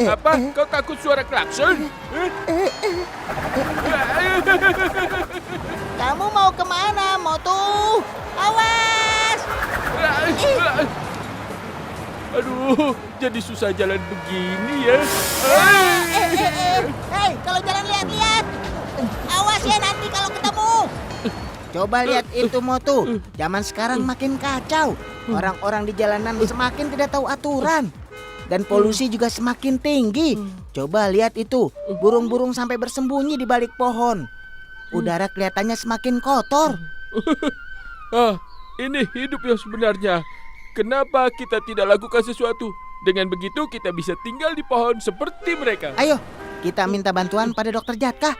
Apa? Kau takut suara klakson? Kamu mau kemana, Motu? Awas! Aduh, jadi susah jalan begini ya. Hei, kalau jalan lihat-lihat. Awas ya nanti kalau ketemu. Coba lihat itu, Motu. Zaman sekarang makin kacau. Orang-orang di jalanan semakin tidak tahu aturan. Dan polusi juga semakin tinggi. Coba lihat itu, burung-burung sampai bersembunyi di balik pohon. Udara kelihatannya semakin kotor. Ini hidup yang sebenarnya. Kenapa kita tidak lakukan sesuatu? Dengan begitu kita bisa tinggal di pohon seperti mereka. Ayo, kita minta bantuan pada Dokter Jatka.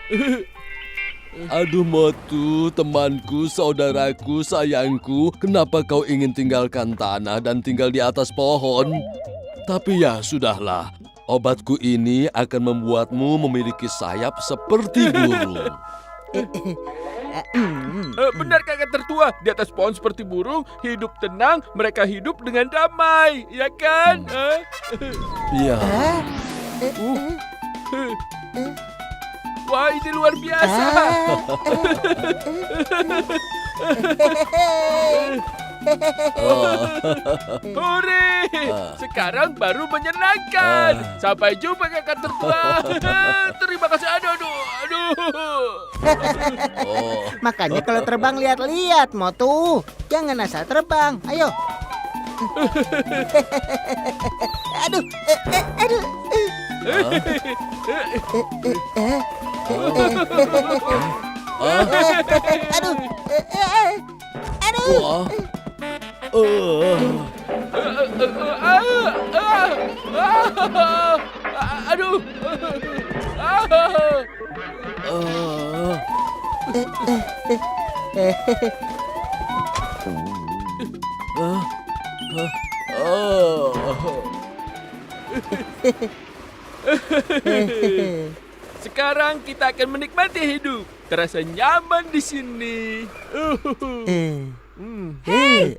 Aduh Motu, temanku, saudaraku, sayangku, kenapa kau ingin tinggalkan tanah dan tinggal di atas pohon? Tapi ya sudahlah, obatku ini akan membuatmu memiliki sayap seperti burung. Benar kakak tertua, di atas pohon seperti burung, hidup tenang, mereka hidup dengan damai, ya kan? Iya. Wah, ini luar biasa. Hore! Sekarang baru menyenangkan. Sampai jumpa kakak tertua. Terima kasih. Aduh. Makanya kalau terbang lihat-lihat, Motu. Jangan asal terbang. Ayo. Aduh. Aduh. Sekarang kita akan menikmati hidup. Terasa nyaman di sini. Hei,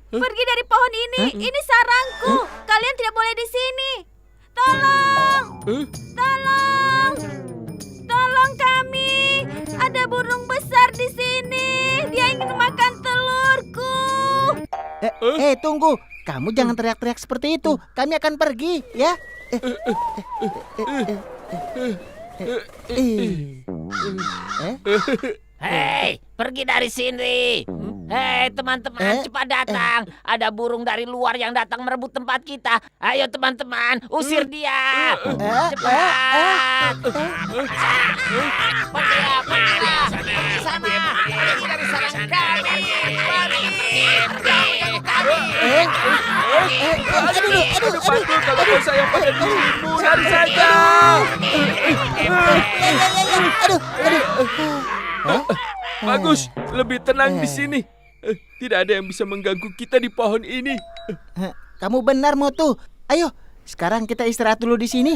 pergi dari pohon ini. Ini sarangku. Kalian tidak boleh di sini. Tolong, tolong kami. Ada burung besar di sini. Dia ingin makan telurku. Tunggu. Kamu jangan teriak-teriak seperti itu. Kami akan pergi, ya. Hei, pergi dari sini. Hei, teman-teman, cepat datang. Ada burung dari luar yang datang merebut tempat kita. Ayo teman-teman, usir dia. Cepat. Pergilah. Sana. Pergi dari sarang kami. Aduh, Patul, kalau kau sayang pada dirimu, lari saja. Bagus, lebih tenang di sini. Tidak ada yang bisa mengganggu kita di pohon ini. Kamu benar, Motu. Ayo, sekarang kita istirahat dulu di sini.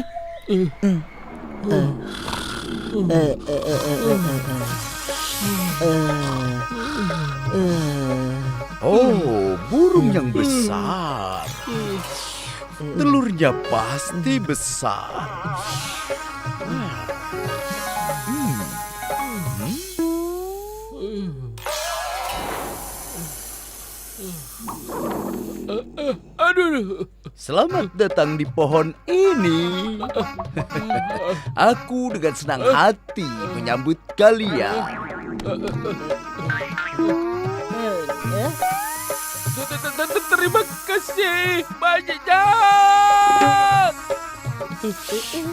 Oh, burung yang besar. Telurnya pasti besar. Aduh. Selamat datang di pohon ini. Aku dengan senang hati menyambut kalian. Terima kasih banyaknya.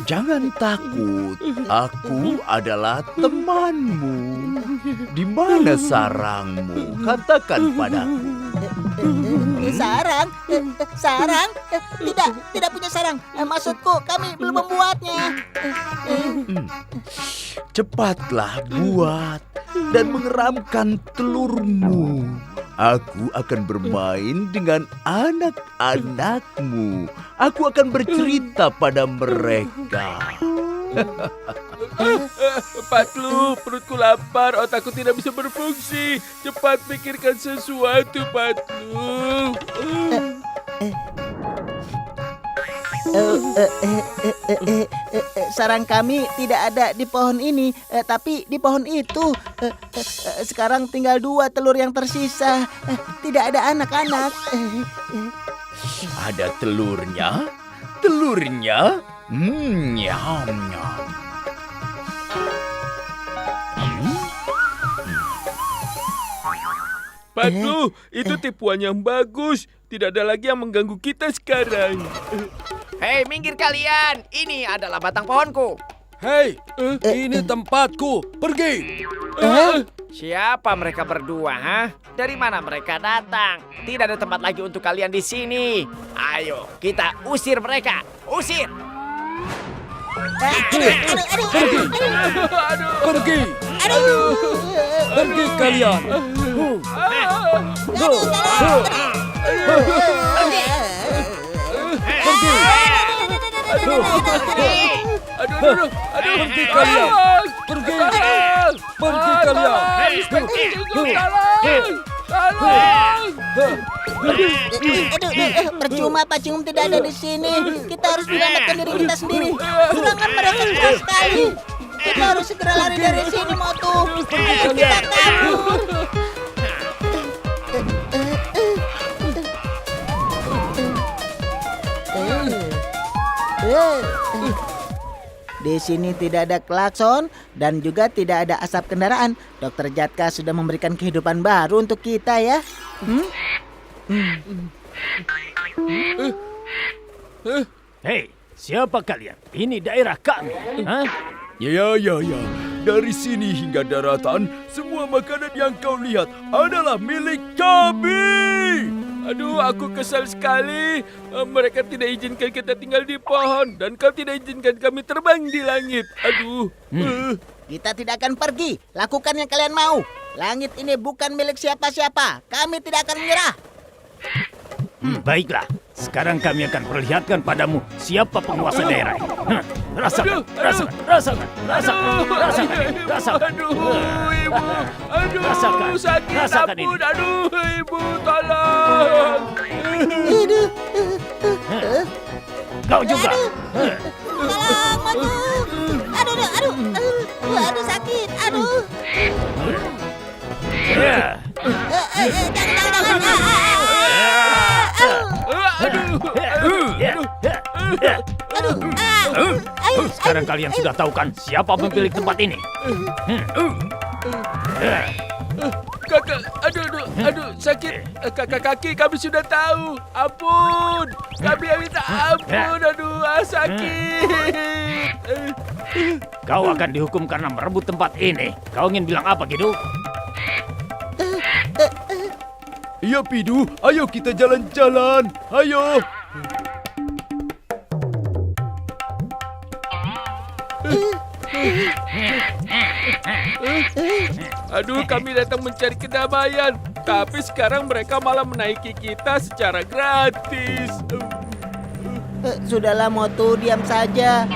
Jangan takut, aku adalah temanmu. Di mana sarangmu? Katakan padaku. Sarang? Tidak punya sarang. Maksudku, kami belum membuatnya. Cepatlah buat dan mengeramkan telurmu. Aku akan bermain dengan anak-anakmu. Aku akan bercerita pada mereka. Patlu, perutku lapar, otakku tidak bisa berfungsi. Cepat pikirkan sesuatu, Patlu. Sarang kami tidak ada di pohon ini, tapi di pohon itu. Sekarang tinggal 2 telur yang tersisa. Tidak ada anak-anak. Ada telurnya? Telurnya? Nyam, nyam. Patlu, itu tipuan yang bagus. Tidak ada lagi yang mengganggu kita sekarang. Hei, minggir kalian. Ini adalah batang pohonku. Hei, ini tempatku. Pergi. Siapa mereka berdua, ha? Dari mana mereka datang? Tidak ada tempat lagi untuk kalian di sini. Ayo, kita usir mereka. Usir. Pergi. Pergi kalian. Pergi kalian. Pergi. Pergi kalian. Percuma Pacung tidak ada di sini. Kita harus menyelamatkan diri kita sendiri. Sedangkan mereka susah sekali. Kita harus segera lari dari sini, Motu. Ayo kita kabur. Di sini tidak ada klakson dan juga tidak ada asap kendaraan. Dokter Jatka sudah memberikan kehidupan baru untuk kita ya. Hei, siapa kalian? Ini daerah kami. Hah? Ya. Dari sini hingga daratan, semua makanan yang kau lihat adalah milik kami. Aduh, aku kesal sekali. Mereka tidak izinkan kita tinggal di pohon. Dan kau tidak izinkan kami terbang di langit. Aduh. Kita tidak akan pergi. Lakukan yang kalian mau. Langit ini bukan milik siapa-siapa. Kami tidak akan menyerah. Baiklah, sekarang kami akan perlihatkan padamu siapa penguasa daerah ini. Rasakan. Aduh, ibu. Aduh, Rasakan. sakit Rasakan ampun. ini. Aduh, ibu, tolong. Kau juga. Tolong, Motu. Aduh, sakit. Aduh. Sekarang kalian sudah tahu kan siapa pemilik tempat ini? Kakak, aduh, sakit. Kakak kaki kami sudah tahu. Ampun. Kami yang minta ampun. Aduh, sakit. Kau akan dihukum karena merebut tempat ini. Kau ingin bilang apa, Kidu? Iya, Pidu. Ayo kita jalan-jalan. Ayo. Aduh, kami datang mencari kedamaian. Tapi sekarang mereka malah menaiki kita secara gratis. Sudahlah, Motu, diam saja.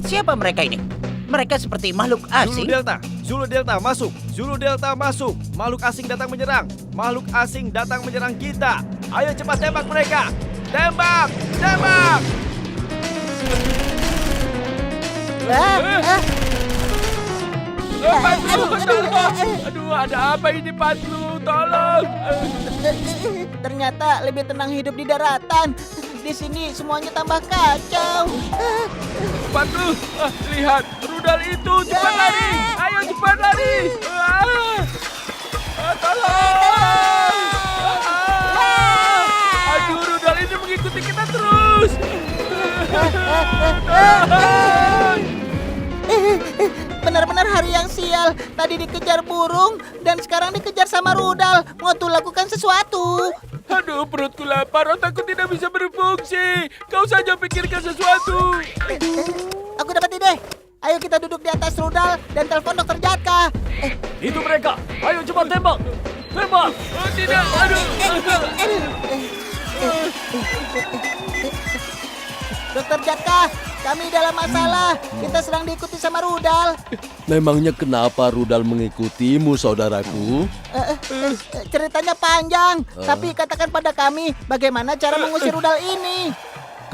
Siapa mereka ini? Mereka seperti makhluk asing. Zulu Delta masuk. Zulu Delta masuk. Makhluk asing datang menyerang. Makhluk asing datang menyerang kita. Ayo cepat tembak mereka. Tembak! Tembak! Aduh, ada apa ini, Patlu? Tolong. Ternyata lebih tenang hidup di daratan. Di sini semuanya tambah kacau. Patlu, lihat rudal itu. Cepat lari. Ayo cepat lari. Tolong. Aduh, rudal ini mengikuti kita terus. Benar-benar hari yang sial. Tadi dikejar burung dan sekarang dikejar sama rudal. Motu, lakukan sesuatu. Aduh, perutku lapar, otakku tidak bisa berfungsi. Kau saja pikirkan sesuatu. Aku dapat ide. Ayo kita duduk di atas rudal dan telepon dokter Jatka. Itu mereka. Ayo cepat tembak. Tembak. Oh, tidak, aduh. Dokter Jatka, kami dalam masalah. Kita sedang diikuti sama rudal. Memangnya kenapa rudal mengikutimu, saudaraku? Ceritanya panjang, tapi katakan pada kami bagaimana cara mengusir rudal ini.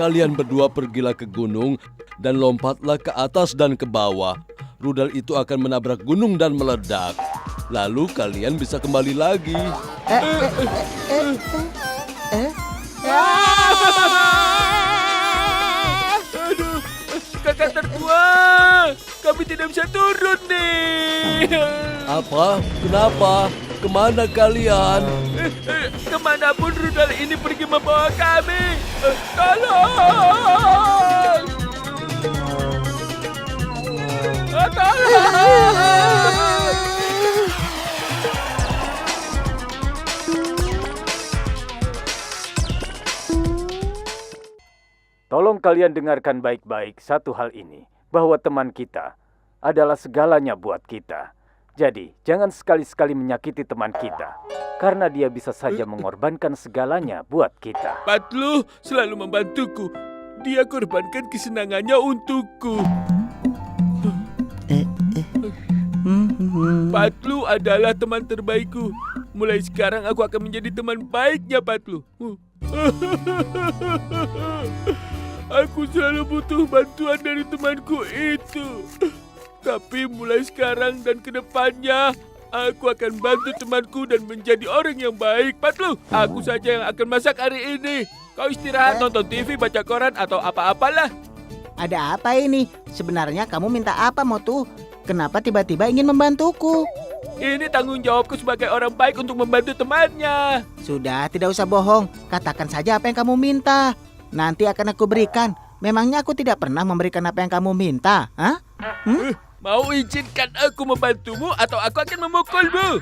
Kalian berdua pergilah ke gunung dan lompatlah ke atas dan ke bawah. Rudal itu akan menabrak gunung dan meledak. Lalu kalian bisa kembali lagi. Aduh, kakak tertua, kami tidak bisa turun nih. Apa? Kenapa? Kemana kalian? Kemanapun rudal ini pergi membawa kami. Tolong! Tolong! Tolong kalian dengarkan baik-baik satu hal ini, bahwa teman kita adalah segalanya buat kita. Jadi, jangan sekali-sekali menyakiti teman kita, karena dia bisa saja mengorbankan segalanya buat kita. Patlu selalu membantuku. Dia korbankan kesenangannya untukku. Patlu adalah teman terbaikku. Mulai sekarang aku akan menjadi teman baiknya Patlu. Aku selalu butuh bantuan dari temanku itu. Tapi mulai sekarang dan ke depannya, aku akan bantu temanku dan menjadi orang yang baik. Patlu, aku saja yang akan masak hari ini. Kau istirahat, nonton TV, baca koran, atau apa-apalah. Ada apa ini? Sebenarnya kamu minta apa, Motu? Kenapa tiba-tiba ingin membantuku? Ini tanggung jawabku sebagai orang baik untuk membantu temannya. Sudah, tidak usah bohong. Katakan saja apa yang kamu minta. Nanti akan aku berikan. Memangnya aku tidak pernah memberikan apa yang kamu minta? Hah? Mau izinkan aku membantumu atau aku akan memukulmu?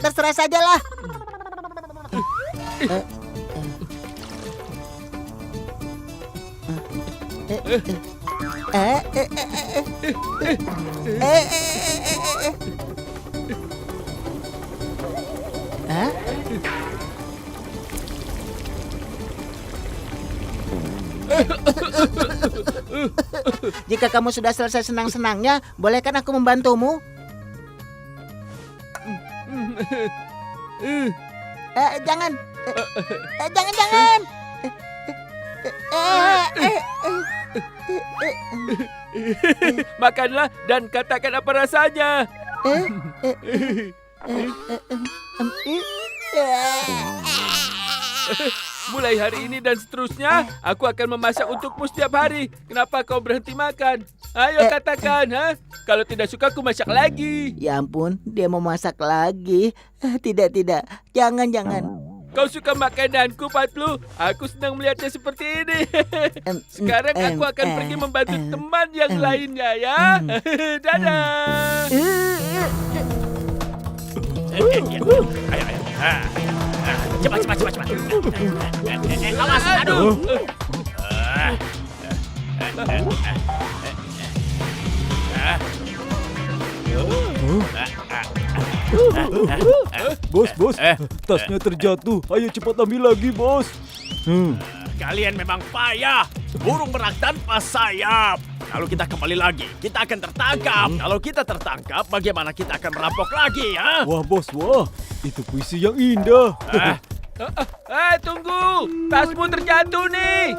Terserah sajalah. Jika kamu sudah selesai senang-senangnya, bolehkan aku membantumu? Jangan. Jangan. Makanlah dan katakan apa rasanya. Mulai hari ini dan seterusnya, aku akan memasak untukmu setiap hari. Kenapa kau berhenti makan? Ayo katakan, ha? Kalau tidak suka, aku masak lagi. Ya ampun, dia mau masak lagi. Tidak. Jangan. Kau suka makananku, Patlu? Aku senang melihatnya seperti ini. Sekarang aku akan pergi membantu teman yang lainnya, ya. Dadah. Ayo. Cepat. Awas, aduh. Bos, tasnya terjatuh. Ayo cepat ambil lagi, bos. Kalian memang payah. Burung merak tanpa sayap. Kalau kita kembali lagi, kita akan tertangkap. Kalau kita tertangkap, bagaimana kita akan merampok lagi, ya? Wah, bos, itu puisi yang indah. Tunggu. Tasmu terjatuh nih.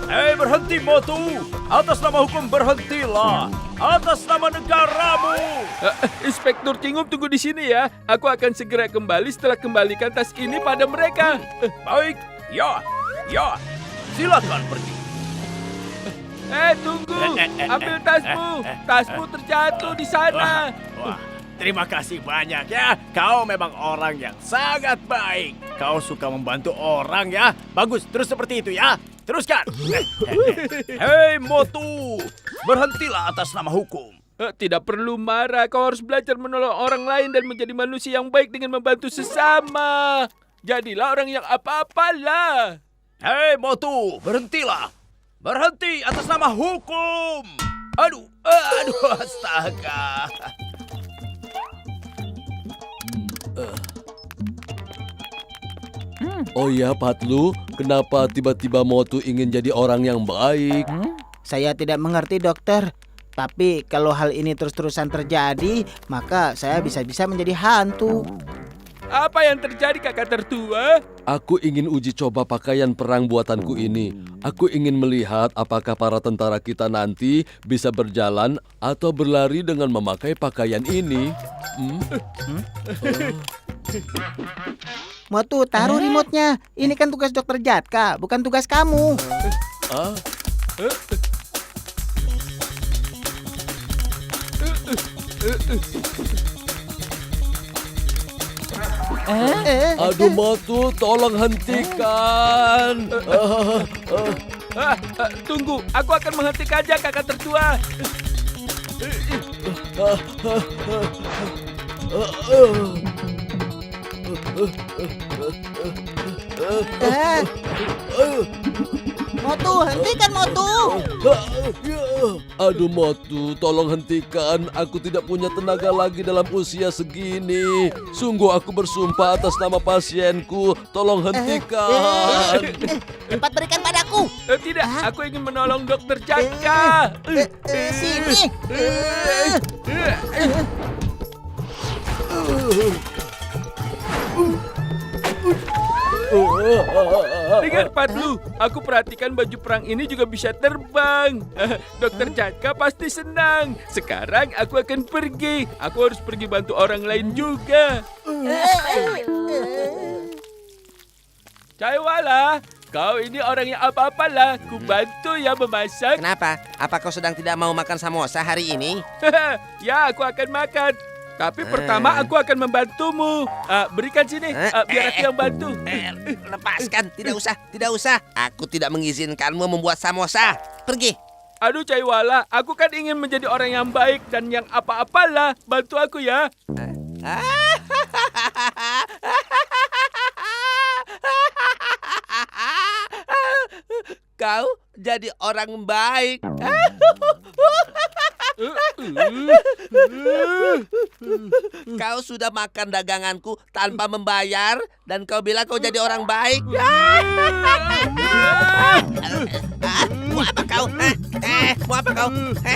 Hei, berhenti, Motu. Atas nama hukum berhentilah. Atas nama negaramu. Inspektur Cingum tunggu di sini ya. Aku akan segera kembali setelah kembalikan tas ini pada mereka. Baik, ya. Silakan pergi. Tunggu. Ambil tasmu. Tasmu terjatuh di sana. Wah, terima kasih banyak ya. Kau memang orang yang sangat baik. Kau suka membantu orang ya. Bagus, terus seperti itu ya. Teruskan. Hei, Motu. Berhentilah atas nama hukum. Tidak perlu marah. Kau harus belajar menolong orang lain dan menjadi manusia yang baik dengan membantu sesama. Jadilah orang yang apa-apalah. Hei, Motu. Berhentilah. Berhenti atas nama hukum. Aduh, astaga. Oh ya, Patlu, kenapa tiba-tiba Motu ingin jadi orang yang baik? Saya tidak mengerti, dokter. Tapi kalau hal ini terus-terusan terjadi, maka saya bisa-bisa menjadi hantu. Apa yang terjadi kakak tertua? Aku ingin uji coba pakaian perang buatanku ini. Aku ingin melihat apakah para tentara kita nanti bisa berjalan atau berlari dengan memakai pakaian ini. Motu, taruh remote-nya. Ini kan tugas dokter Jatka, bukan tugas kamu. Ah, aduh Motu, tolong hentikan. Tunggu, aku akan menghentikannya kakak tertua. Motu, hentikan Motu. Aduh Motu, tolong hentikan. Aku tidak punya tenaga lagi dalam usia segini. Sungguh aku bersumpah atas nama pasienku. Tolong hentikan. Cepat berikan padaku. Tidak, aku ingin menolong dokter Jatka. Sini. Dengar Patlu, aku perhatikan baju perang ini juga bisa terbang. Dokter Jatka pasti senang. Sekarang aku akan pergi. Aku harus pergi bantu orang lain juga. Caiwala, kau ini orang yang apa-apalah. Ku bantu ya memasak. Kenapa? Apa kau sedang tidak mau makan samosa hari ini? Ya, aku akan makan. Tapi pertama aku akan membantumu. Berikan sini, biar aku yang bantu. Lepaskan, tidak usah. Aku tidak mengizinkanmu membuat samosa. Pergi. Aduh Caiwala, aku kan ingin menjadi orang yang baik dan yang apa-apalah. Bantu aku ya. Kau jadi orang baik. Kau sudah makan daganganku tanpa membayar dan kau bilang kau jadi orang baik. Mau apa kau? Mau apa kau? Mau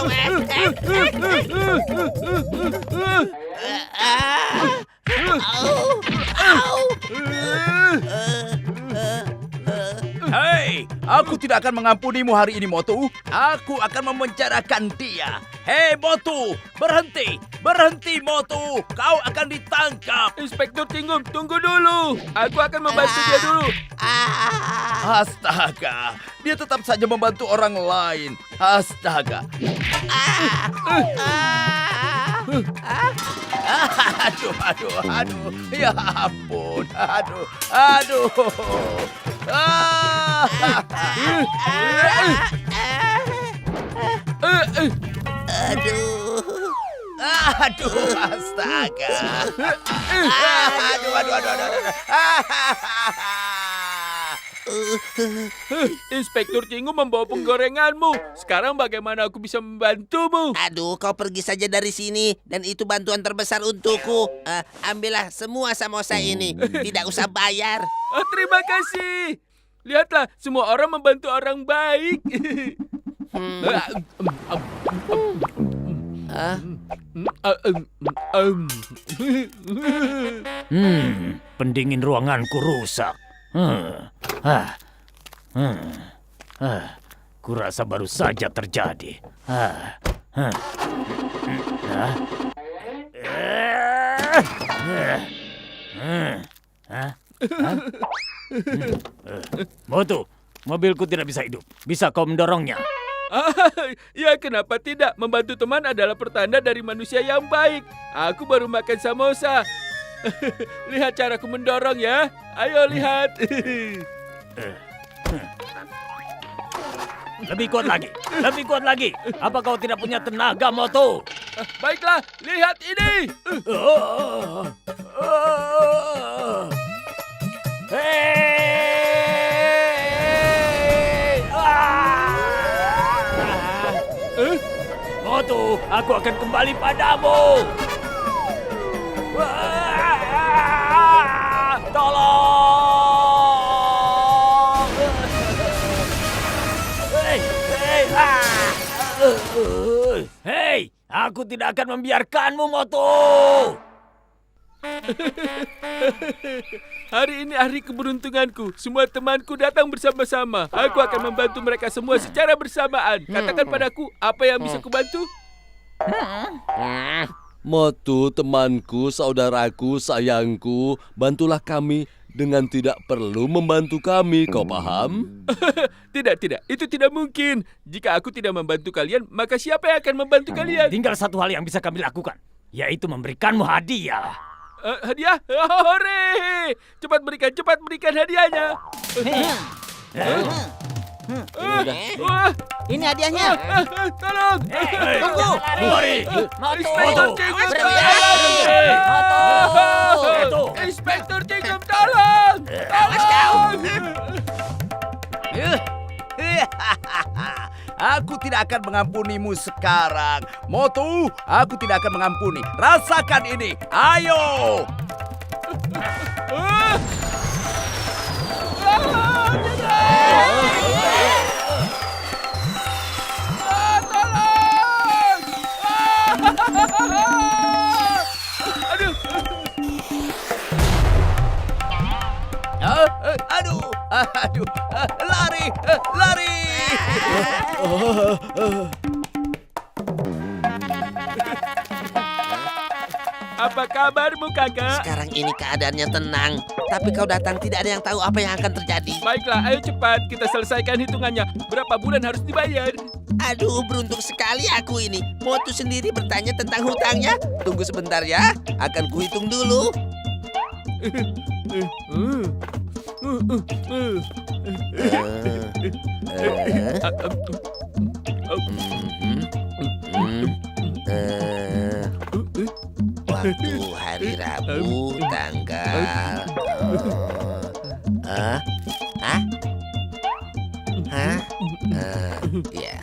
apa kau? Hei, aku tidak akan mengampunimu hari ini, Motu. Aku akan memenjarakan dia. Hei, Motu, berhenti. Berhenti, Motu. Kau akan ditangkap. Inspektur Tinggum, tunggu dulu. Aku akan membantu dia dulu. Astaga, dia tetap saja membantu orang lain. Astaga. Aduh. Ya ampun. Aduh. Aduh, astaga. Inspektur Tingu membawa penggorenganmu. Sekarang bagaimana aku bisa membantumu? Aduh, kau pergi saja dari sini. Dan itu bantuan terbesar untukku. Ambillah semua samosa ini. Tidak usah bayar. Terima kasih. Lihatlah, semua orang membantu orang baik. Pendingin ruanganku rusak. Kurasa baru saja terjadi. Motu, mobilku tidak bisa hidup. Bisa kau mendorongnya? Ya, kenapa tidak? Membantu teman adalah pertanda dari manusia yang baik. Aku baru makan samosa. Lihat caraku mendorong ya. Ayo lihat. Lebih kuat lagi. Apa kau tidak punya tenaga, Motu? Baiklah, lihat ini. Motu, aku akan kembali padamu. Tolong! Hei, aku tidak akan membiarkanmu, Motu. Hari ini hari keberuntunganku. Semua temanku datang bersama-sama. Aku akan membantu mereka semua secara bersamaan. Katakan padaku, apa yang bisa kubantu? Motu, temanku, saudaraku, sayangku, bantulah kami dengan tidak perlu membantu kami, kau paham? Tidak. Itu tidak mungkin. Jika aku tidak membantu kalian, maka siapa yang akan membantu kalian? Tinggal satu hal yang bisa kami lakukan, yaitu memberikanmu hadiah. Hadiah? Hore! Cepat berikan hadiahnya. Wah, Ini hadiahnya. tolong. Tunggu. Lari! Inspektur Cingam, tolong! Inspektur Cingam, tolong! Aku tidak akan mengampunimu sekarang. Motu, aku tidak akan mengampuni. Rasakan ini. Ayo. Aduh. Lari. Apa kabarmu, kakak? Sekarang ini keadaannya tenang. Tapi kau datang tidak ada yang tahu apa yang akan terjadi. Baiklah, ayo cepat. Kita selesaikan hitungannya. Berapa bulan harus dibayar? Aduh, beruntung sekali aku ini. Motu sendiri bertanya tentang hutangnya. Tunggu sebentar ya. Akan kuhitung dulu. Waktu hari Rabu tanggal ya.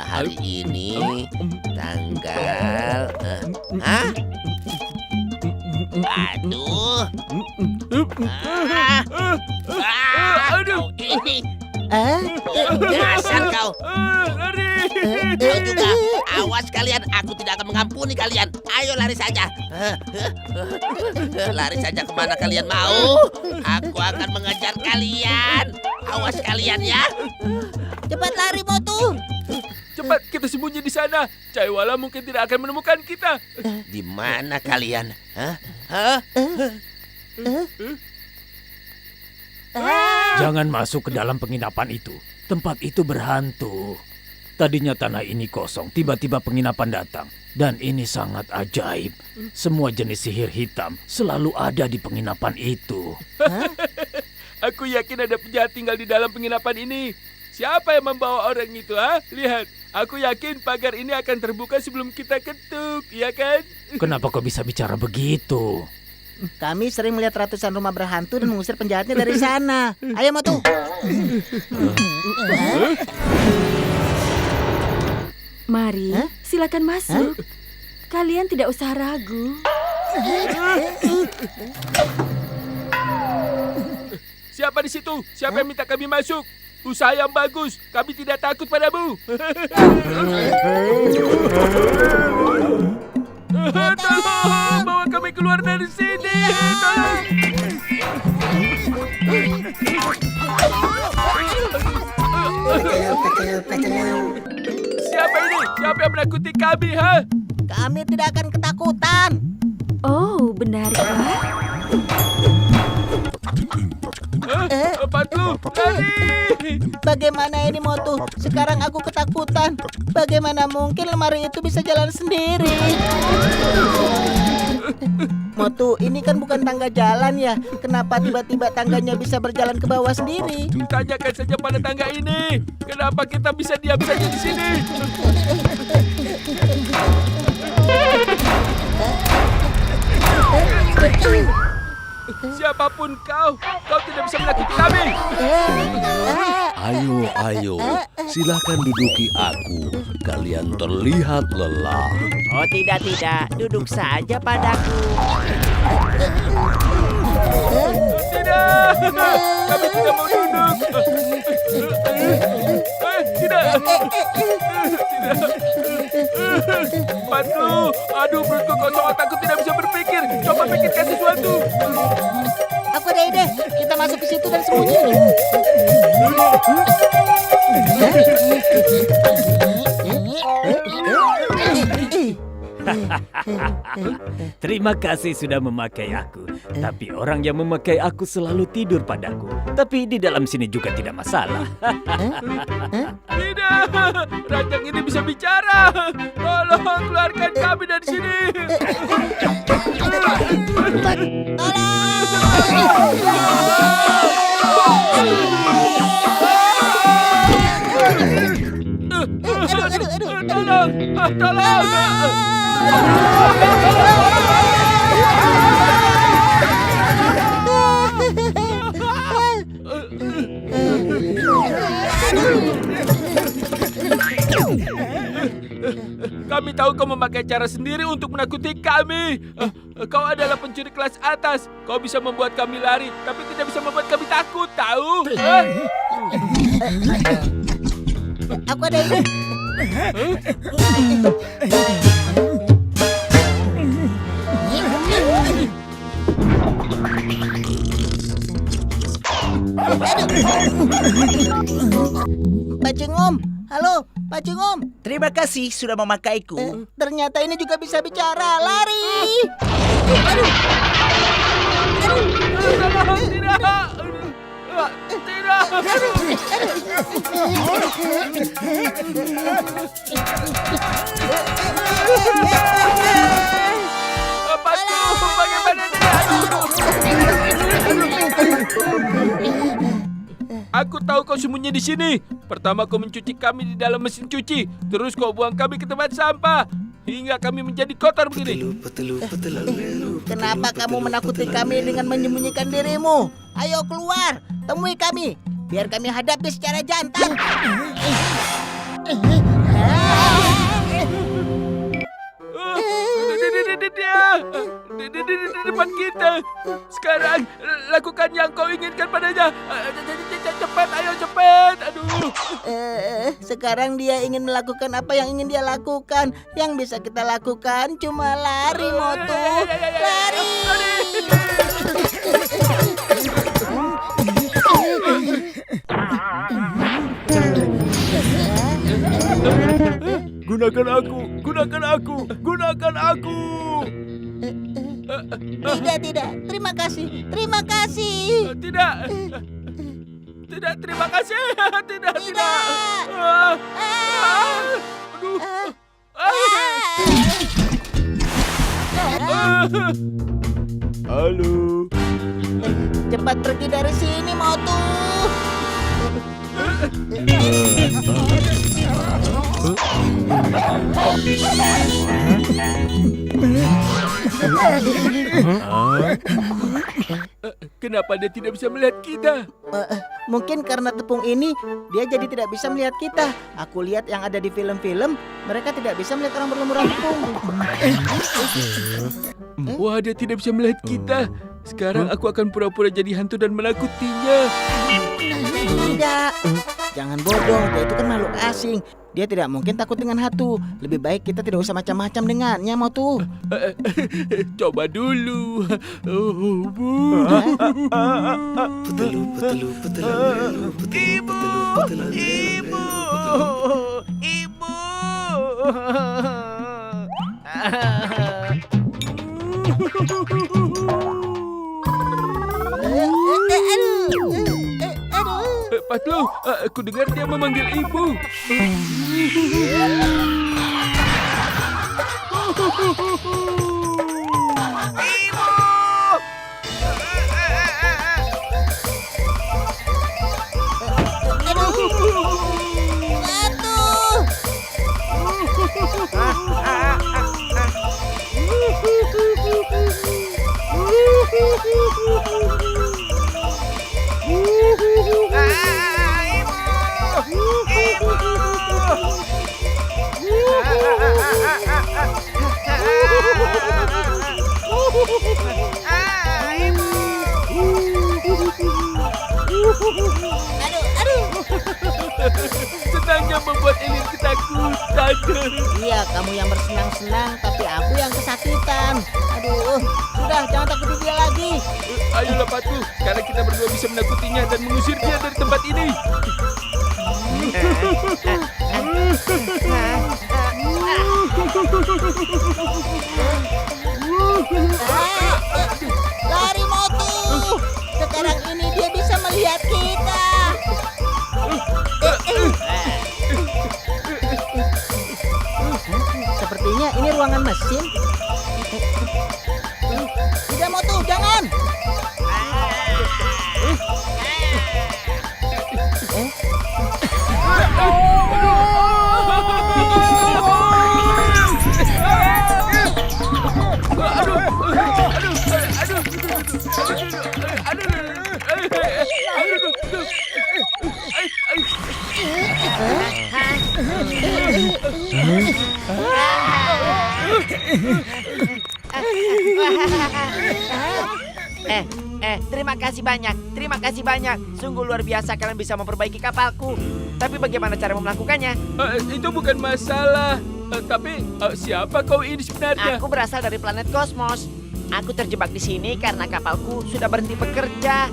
Hari ini tanggal Aduh ini dasar kau. Lari. Kau juga. Awas kalian, aku tidak akan mengampuni kalian. Ayo lari saja. Lari saja kemana kalian mau. Aku akan mengejar kalian. Awas kalian ya. Cepat lari, Motu. Cepat, kita sembunyi di sana. Caiwala mungkin tidak akan menemukan kita. Di mana kalian? Jangan masuk ke dalam penginapan itu. Tempat itu berhantu. Tadinya tanah ini kosong, tiba-tiba penginapan datang. Dan ini sangat ajaib. Semua jenis sihir hitam selalu ada di penginapan itu. Aku yakin ada penjahat tinggal di dalam penginapan ini. Siapa yang membawa orang itu, ha? Lihat, aku yakin pagar ini akan terbuka sebelum kita ketuk, ya kan? Kenapa kau bisa bicara begitu? Kami sering melihat ratusan rumah berhantu dan mengusir penjahatnya dari sana. Ayo, Motu. Mari, silakan masuk. Kalian tidak usah ragu. Siapa di situ? Siapa yang minta kami masuk? Usaha yang bagus. Kami tidak takut padamu. Tolong, bawa kami keluar dari sini. Siapa ini? Siapa yang menakuti kami, ha? Kami tidak akan ketakutan. Oh, benarkah? Patu, lari! Bagaimana ini, Motu? Sekarang aku ketakutan. Bagaimana mungkin lemari itu bisa jalan sendiri? Motu, ini kan bukan tangga jalan ya. Kenapa tiba-tiba tangganya bisa berjalan ke bawah sendiri? Tanyakan saja pada tangga ini. Kenapa kita bisa diam saja di sini? Siapapun kau tidak bisa menyakiti kami. Ayo, silakan duduki aku. Kalian terlihat lelah. Oh tidak, duduk saja padaku. Tidak, kami tidak mau duduk. Tidak. Patlu, aduh perutku kosong, otakku tidak bisa berpikir. Coba pikirkan sesuatu. Aku ada ide. Kita masuk ke situ dan sembunyi. Terima kasih sudah memakai aku. Tapi orang yang memakai aku selalu tidur padaku. Tapi di dalam sini juga tidak masalah. Tidak, ranjang ini bisa bicara. Tolong keluarkan kami dari sini. Tolong. Kami tahu kau memakai cara sendiri untuk menakuti kami. Kau adalah pencuri kelas atas. Kau bisa membuat kami lari, tapi tidak bisa membuat kami takut, tahu? Aku ada ide. Pak Cengom, halo, Pak Cengom. Terima kasih sudah memakaiku. Ternyata ini juga bisa bicara. Lari! Aku tahu kau sembunyi di sini. Pertama kau mencuci kami di dalam mesin cuci, terus kau buang kami ke tempat sampah hingga kami menjadi kotor begini. Kenapa kamu menakuti kami dengan menyembunyikan dirimu? Ayo keluar, temui kami, biar kami hadapi secara jantan. Di depan kita. Sekarang lakukan yang kau inginkan padanya. Cepat, ayo cepat. Aduh. Sekarang dia ingin melakukan apa yang ingin dia lakukan. Yang bisa kita lakukan cuma lari, Motu. Lari. Gunakan aku. Tidak. Terima kasih. Tidak, terima kasih. Tidak. Aduh. Halo. Cepat pergi dari sini, Motu. Kenapa dia tidak bisa melihat kita? Mungkin karena tepung ini dia jadi tidak bisa melihat kita. Aku lihat yang ada di film-film, mereka tidak bisa melihat orang berlumuran tepung. Wah, dia tidak bisa melihat kita. Sekarang aku akan pura-pura jadi hantu dan menakutinya. Tidak. Jangan bodoh, dia itu kan makhluk asing. Dia tidak mungkin takut dengan hantu. Lebih baik kita tidak usah macam-macam dengannya, Motu. Coba dulu. Ibu. Patlu, aku dengar dia memanggil ibu. Ibu. ketakutan. Iya, kamu yang bersenang-senang, tapi aku yang kesakitan. Aduh, sudah jangan takuti dia lagi. Ayolah Patu, sekarang kita berdua bisa menakutinya dan mengusir dia dari tempat ini. Lari Motu. Sekarang ini dia bisa melihat kita. Sepertinya ini ruangan mesin. Tidak Motu, jangan. Terima kasih banyak. Sungguh luar biasa kalian bisa memperbaiki kapalku. Tapi bagaimana cara melakukannya? Itu bukan masalah. Tapi siapa kau ini sebenarnya? Aku berasal dari planet kosmos. Aku terjebak di sini karena kapalku sudah berhenti bekerja.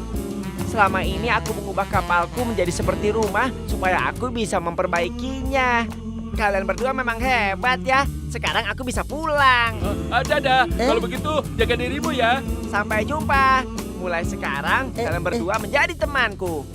Selama ini aku mengubah kapalku menjadi seperti rumah supaya aku bisa memperbaikinya. Kalian berdua memang hebat ya. Sekarang aku bisa pulang. Dadah. Kalau begitu, jaga dirimu ya. Sampai jumpa. Mulai sekarang kalian berdua menjadi temanku.